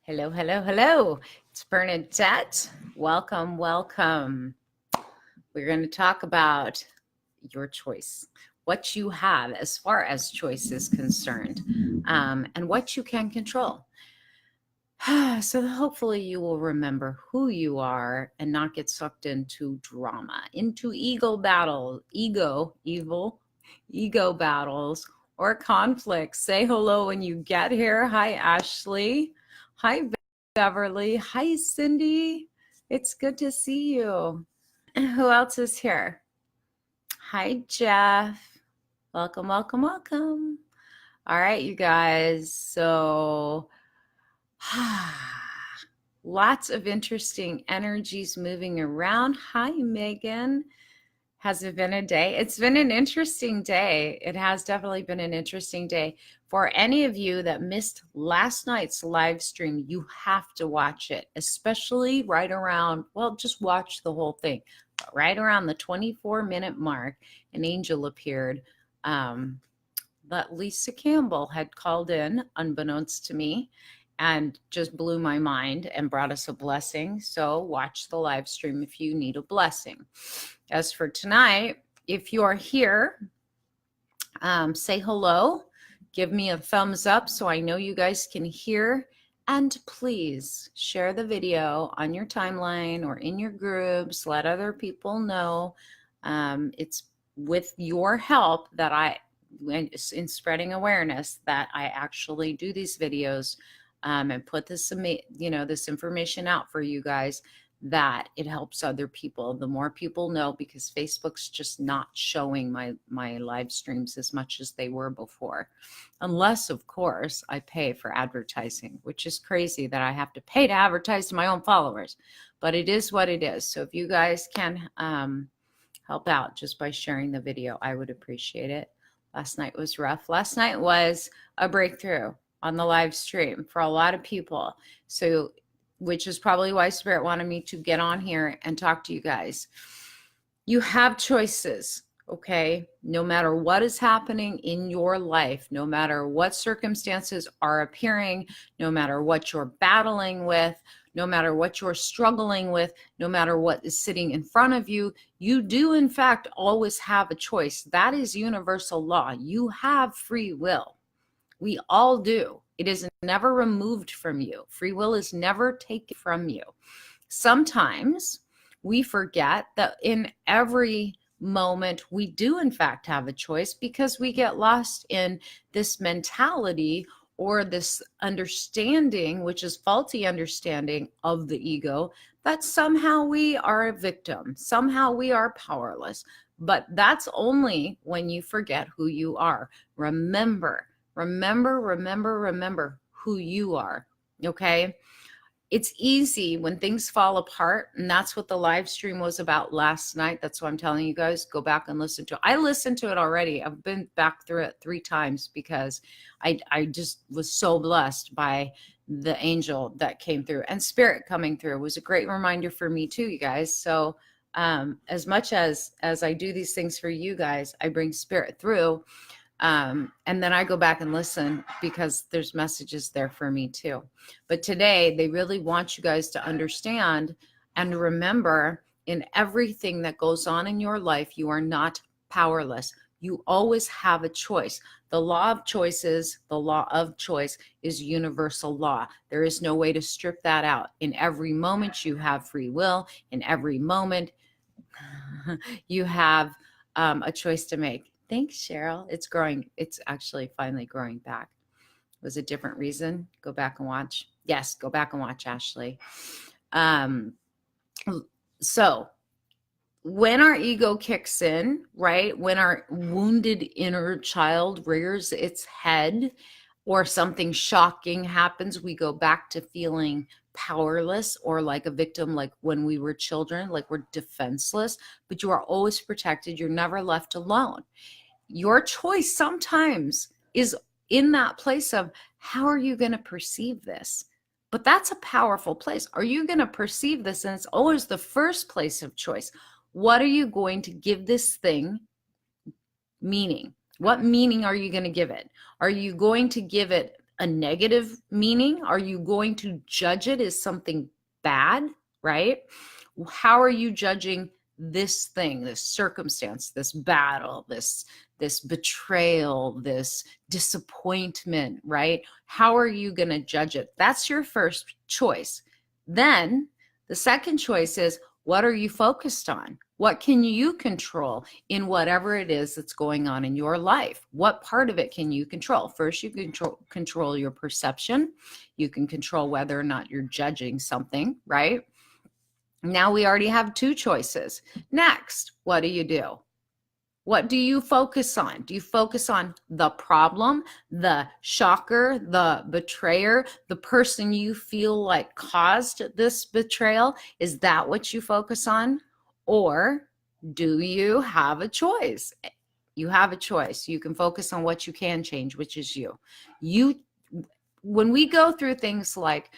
Hello, hello, hello. It's Bernadette. Welcome, welcome. We're going to talk about your choice, what you have as far as choice is concerned, and what you can control. So hopefully you will remember who you are and not get sucked into drama, into ego battles or conflicts. Say hello when you get here. Hi, Ashley. Hi, Beverly. Hi, Cindy. It's good to see you. Who else is here? Hi, Jeff. Welcome, welcome, welcome. All right, you guys. So, lots of interesting energies moving around. Hi, Megan. Has it been a day? It's been an interesting day. It has definitely been an interesting day. For any of you that missed last night's live stream, you have to watch it, especially right around, well, just watch the whole thing. But right around the 24-minute mark, an angel appeared that Lisa Campbell had called in, unbeknownst to me, and just blew my mind and brought us a blessing. So watch the live stream if you need a blessing. As for tonight, if you are here, say hello, give me a thumbs up so I know you guys can hear, and please share the video on your timeline or in your groups. Let other people know. It's with your help that in spreading awareness, that I actually do these videos and put this information out for you guys, that it helps other people. The more people know, because Facebook's just not showing my live streams as much as they were before, unless of course I pay for advertising, which is crazy that I have to pay to advertise to my own followers, but it is what it is. So if you guys can help out just by sharing the video, I would appreciate it. Last night was rough. Last night was a breakthrough on the live stream for a lot of people. So, which is probably why Spirit wanted me to get on here and talk to you guys. You have choices, okay? No matter what is happening in your life, no matter what circumstances are appearing, no matter what you're battling with, no matter what you're struggling with, no matter what is sitting in front of you, you do in fact always have a choice. That is universal law. You have free will. We all do. It is never removed from you. Free will is never taken from you. Sometimes we forget that in every moment we do in fact have a choice, because we get lost in this mentality or this understanding, which is faulty understanding of the ego, that somehow we are a victim, somehow we are powerless. But that's only when you forget who you are. Remember who you are, okay? It's easy when things fall apart, and that's what the live stream was about last night. That's why I'm telling you guys, go back and listen to it. I listened to it already. I've been back through it 3 times because I just was so blessed by the angel that came through, and Spirit coming through was a great reminder for me too, you guys. So as much as I do these things for you guys, I bring Spirit through. And then I go back and listen because there's messages there for me too. But today they really want you guys to understand and remember, in everything that goes on in your life, you are not powerless. You always have a choice. The law of choice is universal law. There is no way to strip that out. In every moment you have free will. In every moment you have a choice to make. Thanks, Cheryl. It's growing. It's actually finally growing back. It was a different reason. Go back and watch. Yes, go back and watch, Ashley. So when our ego kicks in, right, when our wounded inner child rears its head, or something shocking happens, we go back to feeling powerless or like a victim, like when we were children, like we're defenseless, but you are always protected. You're never left alone. Your choice sometimes is in that place of, how are you going to perceive this? But that's a powerful place. Are you going to perceive this? And it's always the first place of choice. What are you going to give this thing meaning? What meaning are you going to give it? Are you going to give it a negative meaning? Are you going to judge it as something bad, right? How are you judging this thing, this circumstance, this battle, this betrayal, this disappointment, right? How are you going to judge it? That's your first choice. Then the second choice is, what are you focused on? What can you control in whatever it is that's going on in your life? What part of it can you control? First, you control your perception. You can control whether or not you're judging something, right? Now we already have two choices. Next, what do? What do you focus on? Do you focus on the problem, the shocker, the betrayer, the person you feel like caused this betrayal? Is that what you focus on? Or do you have a choice? You have a choice. You can focus on what you can change, which is you. When we go through things like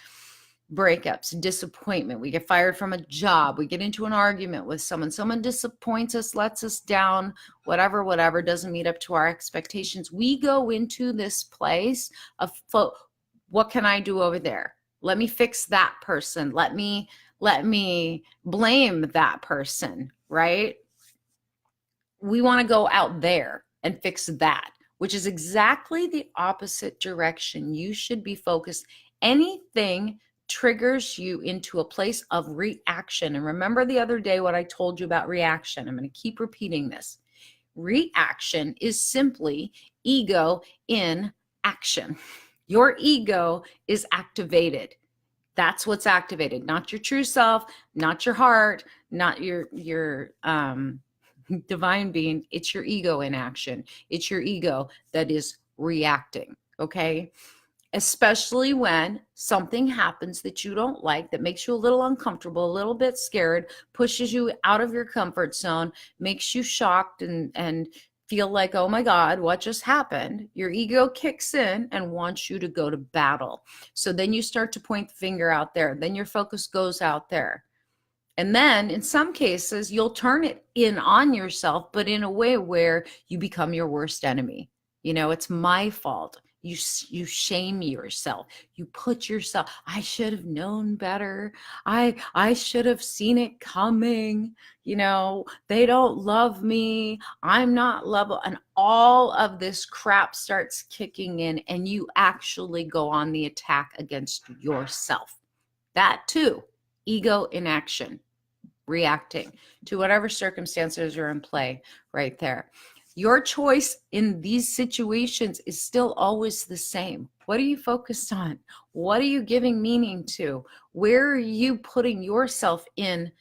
breakups, disappointment, we get fired from a job, we get into an argument with someone disappoints us, lets us down, whatever, doesn't meet up to our expectations, we go into this place of what can I do over there? Let me fix that person. Let me blame that person, right? We want to go out there and fix that, which is exactly the opposite direction. You should be focused. Anything triggers you into a place of reaction. And remember the other day what I told you about reaction. I'm going to keep repeating this. Reaction is simply ego in action. Your ego is activated. That's what's activated, not your true self, not your heart, not your divine being. It's your ego in action. It's your ego that is reacting, okay? Especially when something happens that you don't like, that makes you a little uncomfortable, a little bit scared, pushes you out of your comfort zone, makes you shocked and feel like, oh my God, what just happened? Your ego kicks in and wants you to go to battle. So then you start to point the finger out there. Then your focus goes out there. And then in some cases, you'll turn it in on yourself, but in a way where you become your worst enemy. It's my fault. You shame yourself. You put yourself, I should have known better. I should have seen it coming. They don't love me. I'm not lovable. And all of this crap starts kicking in, and you actually go on the attack against yourself. That too, ego in action, reacting to whatever circumstances are in play right there. Your choice in these situations is still always the same. What are you focused on? What are you giving meaning to? Where are you putting yourself in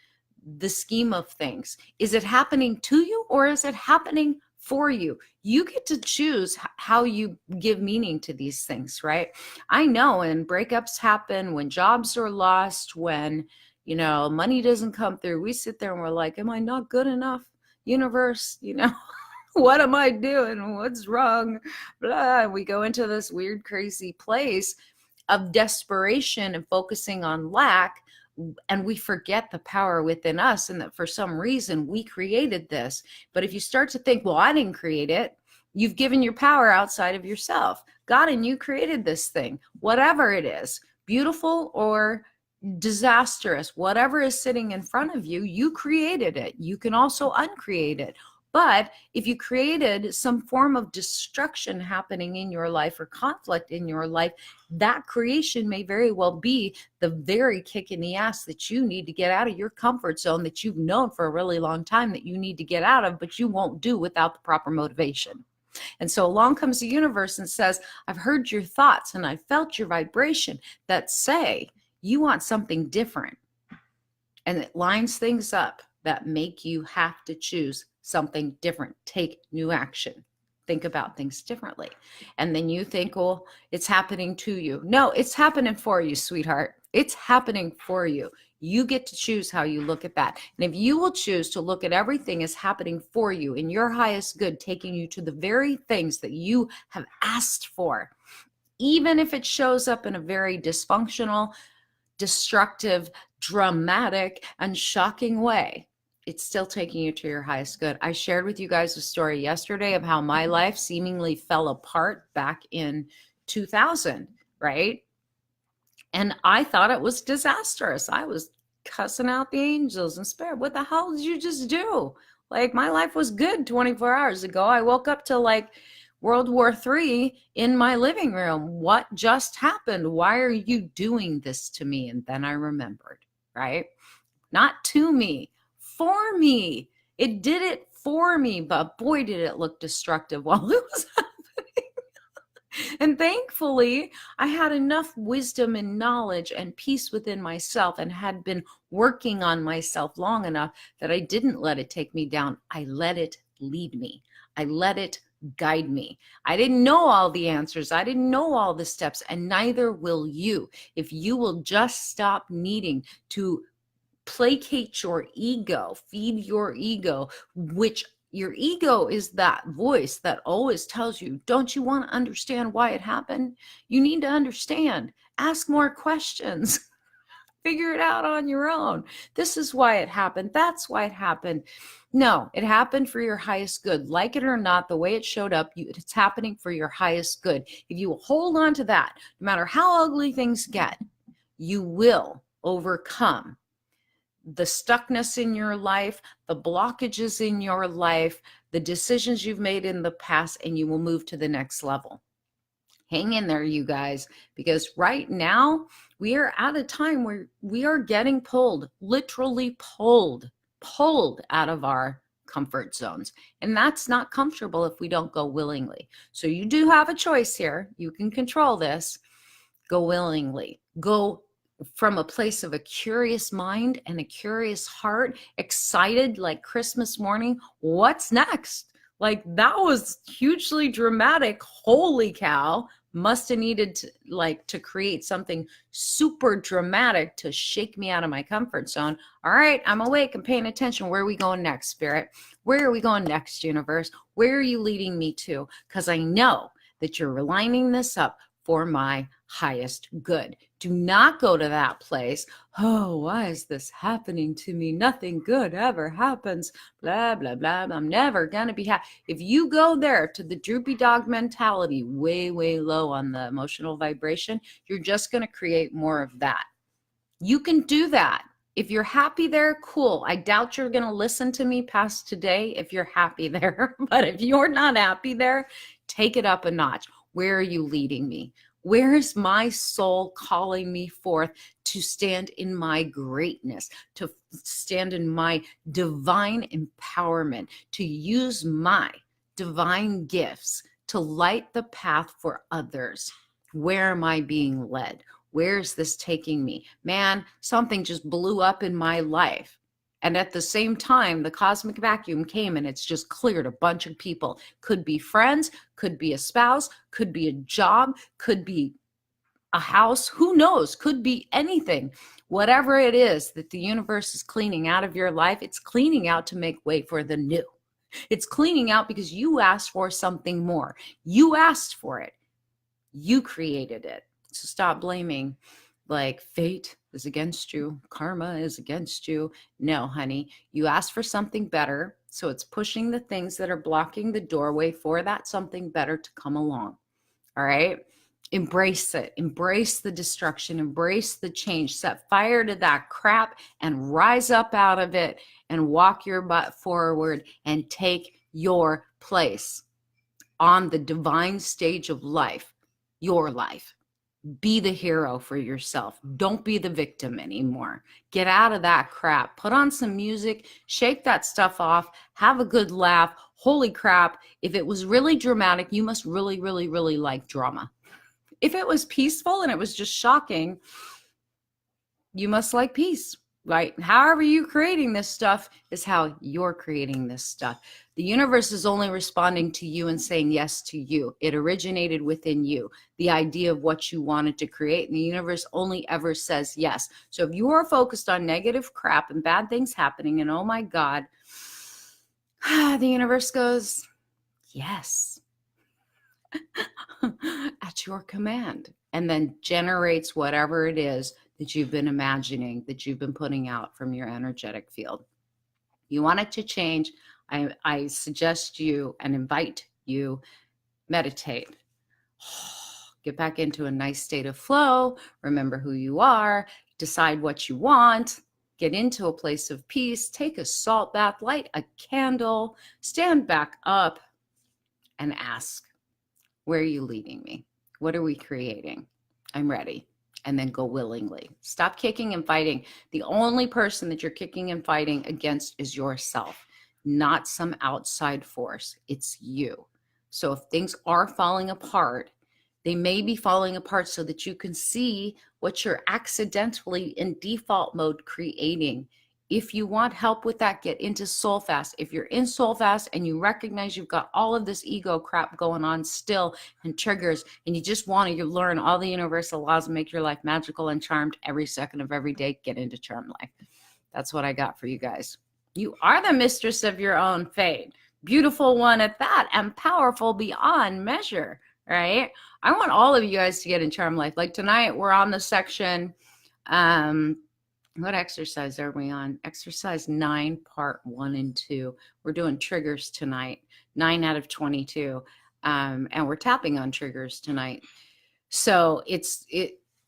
the scheme of things? Is it happening to you, or is it happening for you? You get to choose how you give meaning to these things, right? I know, and breakups happen, when jobs are lost, when money doesn't come through, we sit there and we're like, am I not good enough? Universe, what am I doing? What's wrong? Blah. We go into this weird, crazy place of desperation and focusing on lack, and we forget the power within us, and that for some reason we created this. But if you start to think, well, I didn't create it, you've given your power outside of yourself. God and you created this thing, whatever it is, beautiful or disastrous, whatever is sitting in front of you, you created it. You can also uncreate it. But if you created some form of destruction happening in your life or conflict in your life, that creation may very well be the very kick in the ass that you need to get out of your comfort zone, that you've known for a really long time that you need to get out of, but you won't do without the proper motivation. And so along comes the universe and says, I've heard your thoughts and I felt your vibration that say you want something different. And it lines things up that make you have to choose something different. Take new action. Think about things differently. And then you think, well, it's happening to you. No, it's happening for you, sweetheart. It's happening for you. You get to choose how you look at that. And if you will choose to look at everything as happening for you in your highest good, taking you to the very things that you have asked for, even if it shows up in a very dysfunctional, destructive, dramatic, and shocking way, it's still taking you to your highest good. I shared with you guys a story yesterday of how my life seemingly fell apart back in 2000, right? And I thought it was disastrous. I was cussing out the angels and spirit. What the hell did you just do? Like, my life was good 24 hours ago. I woke up to like World War III in my living room. What just happened? Why are you doing this to me? And then I remembered, right? Not to me, for me. It did it for me, but boy, did it look destructive while it was happening. And thankfully, I had enough wisdom and knowledge and peace within myself and had been working on myself long enough that I didn't let it take me down. I let it lead me. I let it guide me. I didn't know all the answers. I didn't know all the steps, and neither will you. If you will just stop needing to placate your ego, feed your ego, which your ego is that voice that always tells you, don't you want to understand why it happened? You need to understand. Ask more questions. Figure it out on your own. This is why it happened. That's why it happened. No, it happened for your highest good. Like it or not, the way it showed up, it's happening for your highest good. If you hold on to that, no matter how ugly things get, you will overcome the stuckness in your life, the blockages in your life, the decisions you've made in the past, and you will move to the next level. Hang in there, you guys, because right now we are at a time where we are getting pulled, literally pulled out of our comfort zones. And that's not comfortable if we don't go willingly. So you do have a choice here. You can control this. Go willingly. Go from a place of a curious mind and a curious heart, excited like Christmas morning. What's next? Like, that was hugely dramatic. Holy cow. Must have needed to create something super dramatic to shake me out of my comfort zone. All right, I'm awake and paying attention. Where are we going next, Spirit? Where are we going next, universe? Where are you leading me to? Because I know that you're lining this up for my highest good. Do not go to that place. Oh, why is this happening to me? Nothing good ever happens. Blah, blah, blah. I'm never going to be happy. If you go there to the droopy dog mentality, way, way low on the emotional vibration, you're just going to create more of that. You can do that. If you're happy there, cool. I doubt you're going to listen to me past today if you're happy there. But if you're not happy there, take it up a notch. Where are you leading me? Where is my soul calling me forth to stand in my greatness, to stand in my divine empowerment, to use my divine gifts to light the path for others? Where am I being led? Where is this taking me? Man, something just blew up in my life. And at the same time, the cosmic vacuum came and it's just cleared a bunch of people. Could be friends, could be a spouse, could be a job, could be a house, who knows, could be anything. Whatever it is that the universe is cleaning out of your life, it's cleaning out to make way for the new. It's cleaning out because you asked for something more. You asked for it. You created it. So stop blaming, like, fate is against you, karma is against you. No, honey, you asked for something better. So it's pushing the things that are blocking the doorway for that something better to come along. All right. Embrace it. Embrace the destruction. Embrace the change. Set fire to that crap and rise up out of it and walk your butt forward and take your place on the divine stage of life, your life. Be the hero for yourself. Don't be the victim anymore. Get out of that crap. Put on some music, shake that stuff off, have a good laugh. Holy crap. If it was really dramatic, you must really, really, really like drama. If it was peaceful and it was just shocking, you must like peace, right? However you're creating this stuff is how you're creating this stuff. The universe is only responding to you and saying yes to you. It originated within you, the idea of what you wanted to create, and the universe only ever says yes. So if you are focused on negative crap and bad things happening, and oh my God, the universe goes, yes, at your command, and then generates whatever it is that you've been imagining, that you've been putting out from your energetic field. You want it to change, I suggest you and invite you, meditate. Get back into a nice state of flow. Remember who you are. Decide what you want. Get into a place of peace. Take a salt bath. Light a candle. Stand back up and ask, where are you leading me? What are we creating? I'm ready. And then go willingly. Stop kicking and fighting. The only person that you're kicking and fighting against is yourself, not some outside force. It's you. So if things are falling apart, they may be falling apart so that you can see what you're accidentally in default mode creating. If you want help with that, get into Soul Fast. If you're in Soul Fast and you recognize you've got all of this ego crap going on still and triggers, and you just want to learn all the universal laws and make your life magical and charmed every second of every day, get into Charm Life. That's what I got for you guys. You are the mistress of your own fate. Beautiful one at that, and powerful beyond measure, right? I want all of you guys to get in Charm Life. Like tonight, we're on the section, what exercise are we on? Exercise 9, part 1 and 2. We're doing triggers tonight, 9 out of 22. And we're tapping on triggers tonight. So it's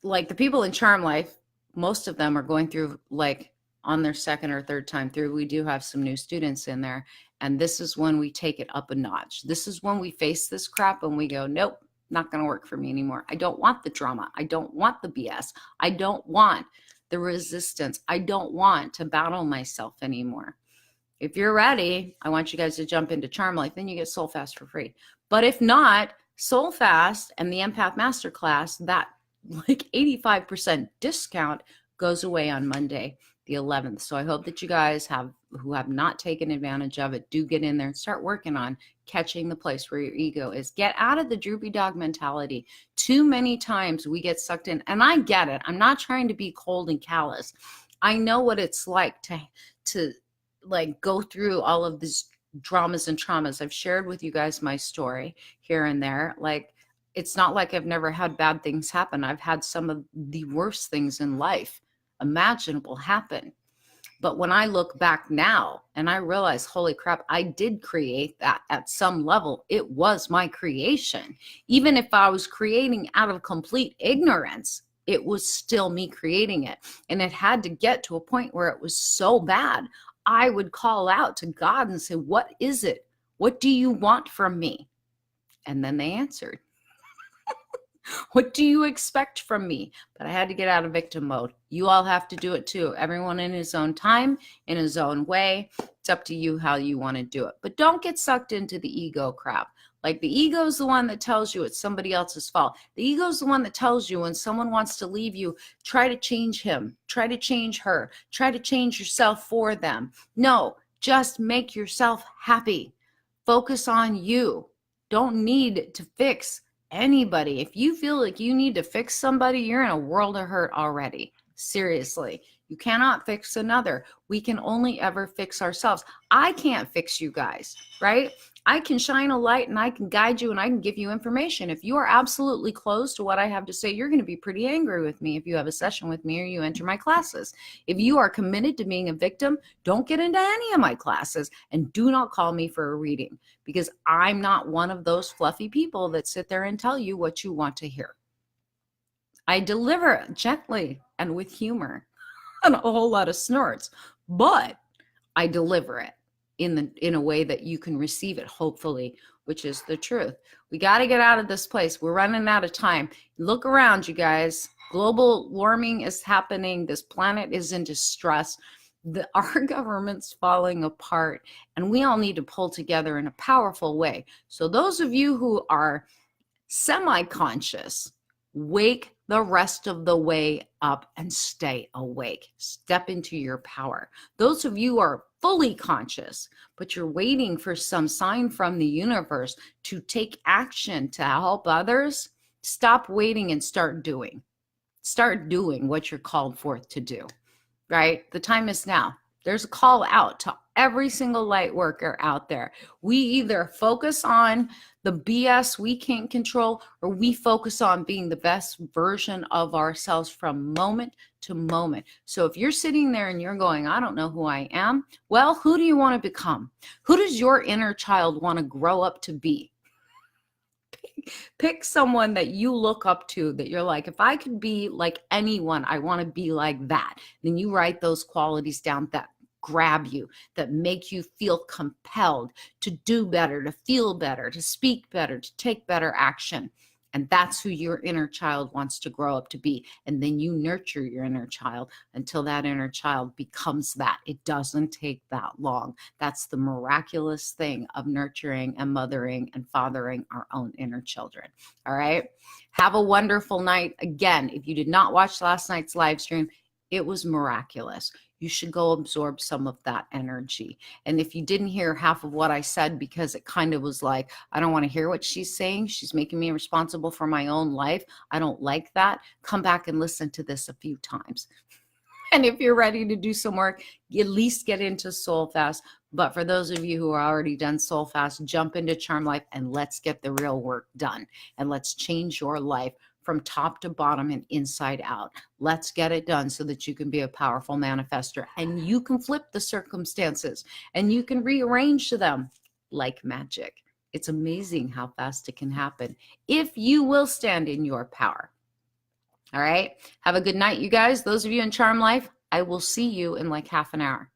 like the people in Charm Life, most of them are going through like on their second or third time through. We do have some new students in there. And this is when we take it up a notch. This is when we face this crap and we go, nope, not going to work for me anymore. I don't want the drama. I don't want the BS. I don't want the resistance. I don't want to battle myself anymore. If you're ready, I want you guys to jump into Charm Life. Then you get Soul Fast for free. But if not, Soul Fast and the Empath Masterclass, that like 85% discount goes away on Monday, the 11th. So I hope that you guys who have not taken advantage of it, do get in there and start working on catching the place where your ego is. Get out of the droopy dog mentality. Too many times we get sucked in, and I get it. I'm not trying to be cold and callous. I know what it's like to like go through all of these dramas and traumas. I've shared with you guys my story here and there. Like, it's not like I've never had bad things happen. I've had some of the worst things in life imaginable happen. But when I look back now and I realize, holy crap, I did create that at some level. It was my creation. Even if I was creating out of complete ignorance, it was still me creating it. And it had to get to a point where it was so bad, I would call out to God and say, what is it? What do you want from me? And then they answered. What do you expect from me? But I had to get out of victim mode. You all have to do it too. Everyone in his own time, in his own way. It's up to you how you want to do it. But don't get sucked into the ego crap. Like, the ego is the one that tells you it's somebody else's fault. The ego is the one that tells you when someone wants to leave you, try to change him, try to change her, try to change yourself for them. No, just make yourself happy. Focus on you. Don't need to fix anybody. If you feel like you need to fix somebody, you're in a world of hurt already. Seriously, you cannot fix another. We can only ever fix ourselves. I can't fix you guys, right? I can shine a light and I can guide you and I can give you information. If you are absolutely closed to what I have to say, you're going to be pretty angry with me if you have a session with me or you enter my classes. If you are committed to being a victim, don't get into any of my classes and do not call me for a reading, because I'm not one of those fluffy people that sit there and tell you what you want to hear. I deliver gently and with humor and a whole lot of snorts, but I deliver it in a way that you can receive it, hopefully, which is the truth. We got to get out of this place. We're running out of time. Look around, you guys. Global warming is happening. This planet is in distress. Our government's falling apart, and we all need to pull together in a powerful way. So those of you who are semi-conscious, wake the rest of the way up and stay awake. Step into your power. Those of you who are fully conscious, but you're waiting for some sign from the universe to take action to help others, stop waiting and start doing. Start doing what you're called forth to do, right? The time is now. There's a call out to every single light worker out there. We either focus on the BS we can't control, or we focus on being the best version of ourselves from moment to moment. So if you're sitting there and you're going, I don't know who I am, well, who do you want to become? Who does your inner child want to grow up to be? Pick someone that you look up to, that you're like, if I could be like anyone, I want to be like that. Then you write those qualities down that grab you, that make you feel compelled to do better, to feel better, to speak better, to take better action. And that's who your inner child wants to grow up to be. And then you nurture your inner child until that inner child becomes that. It doesn't take that long. That's the miraculous thing of nurturing and mothering and fathering our own inner children. All right. Have a wonderful night. Again, if you did not watch last night's live stream, it was miraculous. You should go absorb some of that energy. And if you didn't hear half of what I said, because it kind of was like, I don't want to hear what she's saying, she's making me responsible for my own life, I don't like that, come back and listen to this a few times. And if you're ready to do some work, at least get into Soul Fast. But for those of you who are already done Soul Fast, jump into Charm Life and let's get the real work done. And let's change your life from top to bottom and inside out. Let's get it done so that you can be a powerful manifester and you can flip the circumstances and you can rearrange them like magic. It's amazing how fast it can happen if you will stand in your power. All right. Have a good night, you guys. Those of you in Charm Life, I will see you in like half an hour.